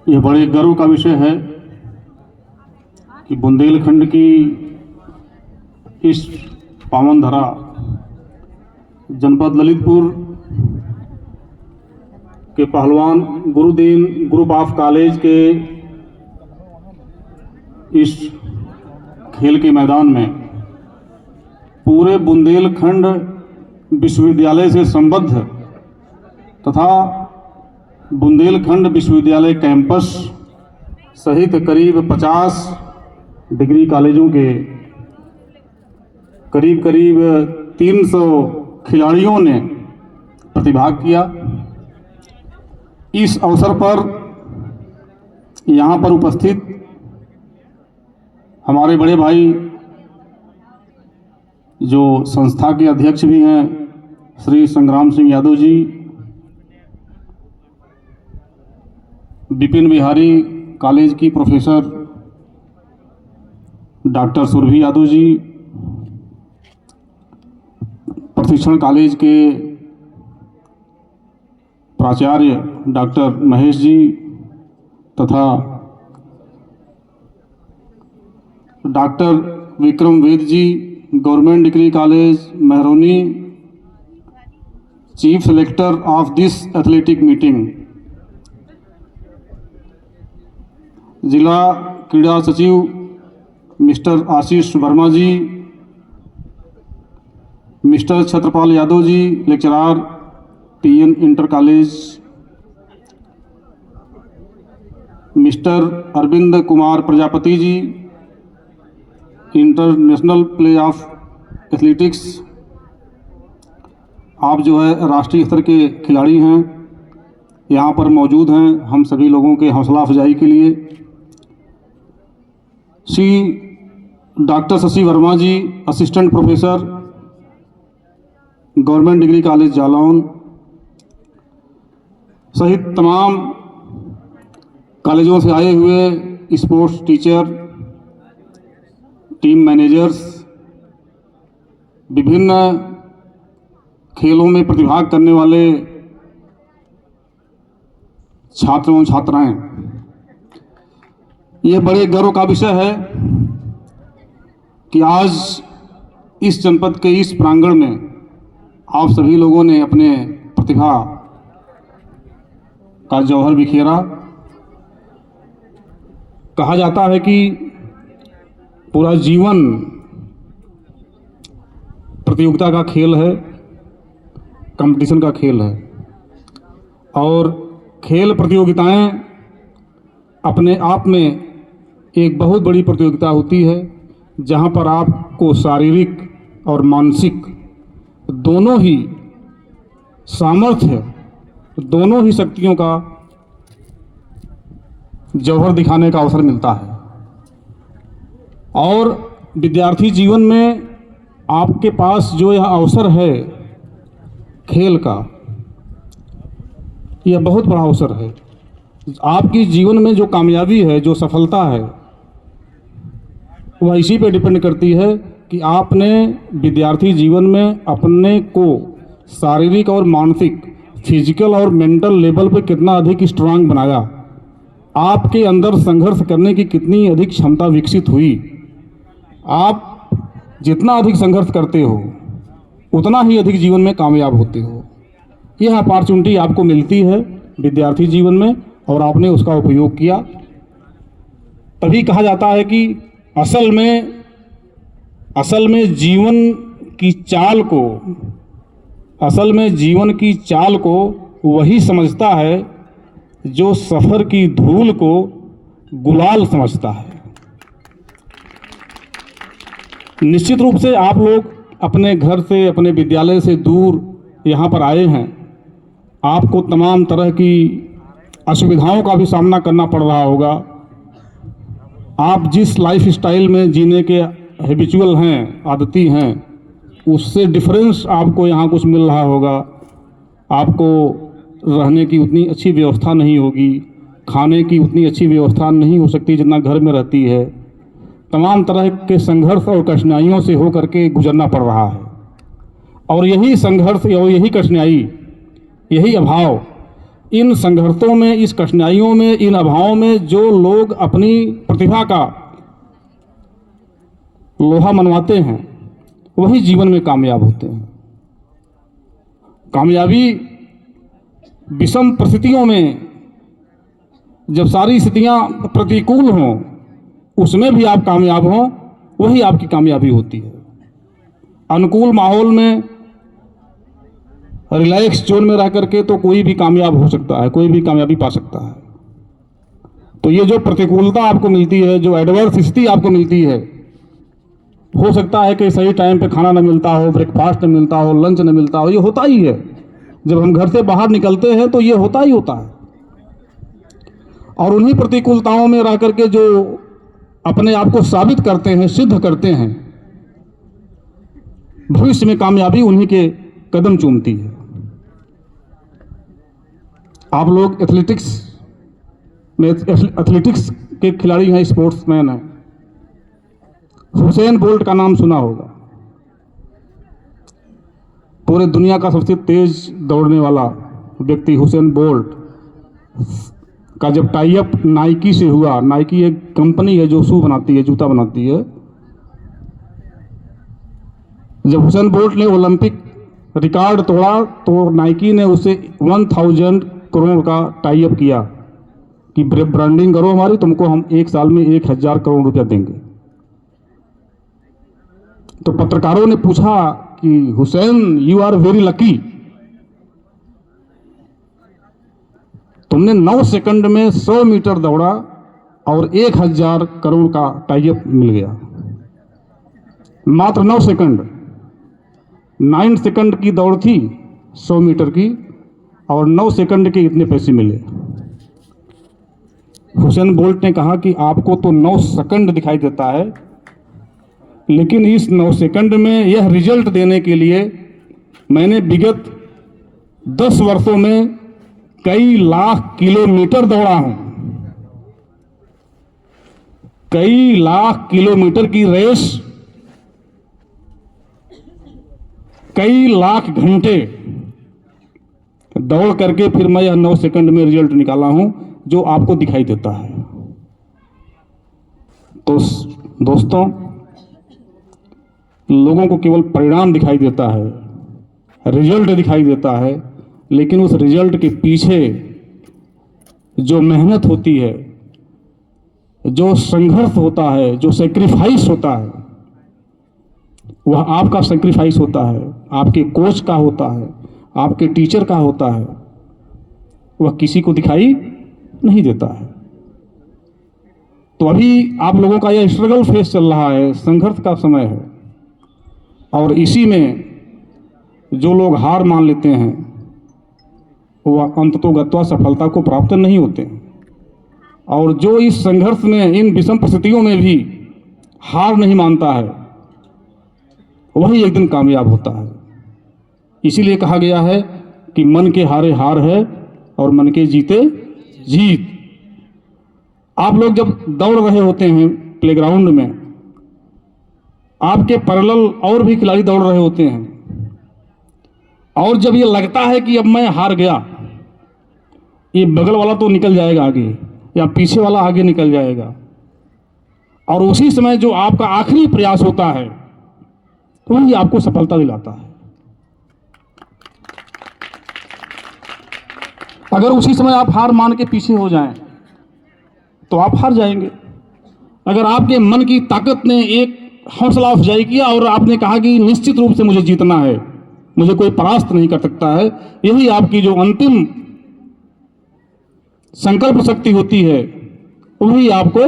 यह बड़े गर्व का विषय है कि बुंदेलखंड की इस पावन धरा जनपद ललितपुर के पहलवान गुरुदीन ग्रुप ऑफ कॉलेज के इस खेल के मैदान में पूरे बुंदेलखंड विश्वविद्यालय से संबद्ध तथा बुंदेलखंड विश्वविद्यालय कैंपस सहित करीब 50 डिग्री कॉलेजों के करीब 300 खिलाड़ियों ने प्रतिभाग किया। इस अवसर पर यहाँ पर उपस्थित हमारे बड़े भाई जो संस्था के अध्यक्ष भी हैं श्री संग्राम सिंह यादव जी, विपिन बिहारी कॉलेज की प्रोफेसर डॉक्टर सुरभि यादव जी, प्रशिक्षण कॉलेज के प्राचार्य डॉक्टर महेश जी तथा doctor Vikram Ved ji, government degree college Mahroni, chief selector of this athletic meeting, जिला क्रीड़ा सचिव mister Ashish Verma ji, mister Chhatrapal Yadav ji, lecturer PN inter college, mister Arvind Kumar Prajapati ji, international play off athletics, आप जो है राष्ट्रीय स्तर के खिलाड़ी हैं, यहाँ पर मौजूद हैं हम सभी लोगों के हौसला अफजाई के लिए। Shri doctor Shashi Verma ji, assistant professor government degree college Jalaun, सहित तमाम कॉलेजों से आए हुए स्पोर्ट्स टीचर, टीम मैनेजर्स, विभिन्न खेलों में प्रतिभाग करने वाले छात्र एवं छात्राएं, यह बड़े गर्व का विषय है कि आज इस जनपद के इस प्रांगण में आप सभी लोगों ने अपने प्रतिभा का जौहर बिखेरा। कहा जाता है कि पूरा जीवन प्रतियोगिता का खेल है, कंपटीशन का खेल है, और खेल प्रतियोगिताएं अपने आप में एक बहुत बड़ी प्रतियोगिता होती है जहां पर आपको शारीरिक और मानसिक दोनों ही सामर्थ्य, दोनों ही शक्तियों का जौहर दिखाने का अवसर मिलता है। और विद्यार्थी जीवन में आपके पास जो यह अवसर है खेल का, यह बहुत बड़ा अवसर है। आपकी जीवन में जो कामयाबी है, जो सफलता है, वह इसी पे डिपेंड करती है कि आपने विद्यार्थी जीवन में अपने को शारीरिक और मानसिक, फिजिकल और मेंटल लेवल पे कितना अधिक स्ट्रांग बनाया, आपके अंदर संघर्ष करने की कितनी अधिक क्षमता विकसित हुई। आप जितना अधिक संघर्ष करते हो उतना ही अधिक जीवन में कामयाब होते हो। यह अपॉर्चुनिटी आपको मिलती है विद्यार्थी जीवन में और आपने उसका उपयोग किया। तभी कहा जाता है कि असल में जीवन की चाल को वही समझता है जो सफ़र की धूल को गुलाल समझता है। निश्चित रूप से आप लोग अपने घर से, अपने विद्यालय से दूर यहाँ पर आए हैं। आपको तमाम तरह की असुविधाओं का भी सामना करना पड़ रहा होगा। आप जिस लाइफ स्टाइल में जीने के हैबिचुअल हैं, आदती हैं, उससे डिफरेंस आपको यहाँ कुछ मिल रहा होगा। आपको रहने की उतनी अच्छी व्यवस्था नहीं होगी, खाने की उतनी अच्छी व्यवस्था नहीं हो सकती जितना घर में रहती है। तमाम तरह के संघर्ष और कठिनाइयों से होकर के गुजरना पड़ रहा है। और यही संघर्ष और यही कठिनाई, यही अभाव इन संघर्षों में, इस कठिनाइयों में, इन अभावों में जो लोग अपनी प्रतिभा का लोहा मनवाते हैं वही जीवन में कामयाब होते हैं। कामयाबी विषम परिस्थितियों में, जब सारी स्थितियां प्रतिकूल हों, उसमें भी आप कामयाब हों, वही आपकी कामयाबी होती है। अनुकूल माहौल में, रिलैक्स जोन में रह करके तो कोई भी कामयाब हो सकता है, कोई भी कामयाबी पा सकता है। तो ये जो प्रतिकूलता आपको मिलती है, जो एडवर्स स्थिति आपको मिलती है, हो सकता है कि सही टाइम पे खाना न मिलता हो, ब्रेकफास्ट न मिलता हो, लंच न मिलता हो, ये होता ही है। जब हम घर से बाहर निकलते हैं तो ये होता ही होता है। और उन्हीं प्रतिकूलताओं में रह करके जो अपने आप को साबित करते हैं, सिद्ध करते हैं, भविष्य में कामयाबी उन्हीं के कदम चूमती है। आप लोग एथलेटिक्स के खिलाड़ी हैं, स्पोर्ट्समैन हैं। हुसैन बोल्ट का नाम सुना होगा। पूरे दुनिया का सबसे तेज दौड़ने वाला व्यक्ति हुसैन बोल्ट का जब टाई अप नाइकी से हुआ, नाइकी एक कंपनी है जो शू बनाती है, जूता बनाती है। जब हुसैन बोल्ट ने ओलंपिक रिकॉर्ड तोड़ा तो नाइकी ने उसे 1000 करोड़ का टाई अप किया कि ब्रांडिंग करो हमारी, तुमको हम एक साल में 1000 करोड़ रुपया देंगे। तो पत्रकारों ने पूछा कि Usain, you are very lucky, तुमने 9 सेकंड में 100 मीटर दौड़ा और 1000 करोड़ का टाई अप मिल गया। मात्र 9 सेकंड, 9 सेकंड की दौड़ थी 100 मीटर की, और 9 सेकंड के इतने पैसे मिले। हुसैन बोल्ट ने कहा कि आपको तो 9 सेकंड दिखाई देता है, लेकिन इस 9 सेकंड में यह रिजल्ट देने के लिए मैंने विगत 10 वर्षों में कई लाख किलोमीटर दौड़ा हूं। कई लाख किलोमीटर की रेस, कई लाख घंटे दौड़ करके फिर मैं यह 9 सेकंड में रिजल्ट निकाला हूं जो आपको दिखाई देता है। तो दोस्तों, लोगों को केवल परिणाम दिखाई देता है, रिजल्ट दिखाई देता है, लेकिन उस रिजल्ट के पीछे जो मेहनत होती है, जो संघर्ष होता है, जो सेक्रीफाइस होता है, वह आपका सेक्रीफाइस होता है, आपके कोच का होता है, आपके टीचर का होता है, वह किसी को दिखाई नहीं देता है। तो अभी आप लोगों का यह स्ट्रगल फेस चल रहा है, संघर्ष का समय है, और इसी में जो लोग हार मान लेते हैं वह अंततोगत्वा सफलता को प्राप्त नहीं होते हैं। और जो इस संघर्ष में, इन विषम परिस्थितियों में भी हार नहीं मानता है, वही एक दिन कामयाब होता है। इसीलिए कहा गया है कि मन के हारे हार है और मन के जीते जीत। आप लोग जब दौड़ रहे होते हैं प्लेग्राउंड में, आपके पैरेलल और भी खिलाड़ी दौड़ रहे होते हैं, और जब ये लगता है कि अब मैं हार गया, ये बगल वाला तो निकल जाएगा आगे या पीछे वाला आगे निकल जाएगा, और उसी समय जो आपका आखिरी प्रयास होता है वही आपको सफलता दिलाता है। अगर उसी समय आप हार मान के पीछे हो जाएं तो आप हार जाएंगे। अगर आपके मन की ताकत ने एक हौसला अफजाई किया और आपने कहा कि निश्चित रूप से मुझे जीतना है, मुझे कोई परास्त नहीं कर सकता है, यही आपकी जो अंतिम संकल्प शक्ति होती है, वही आपको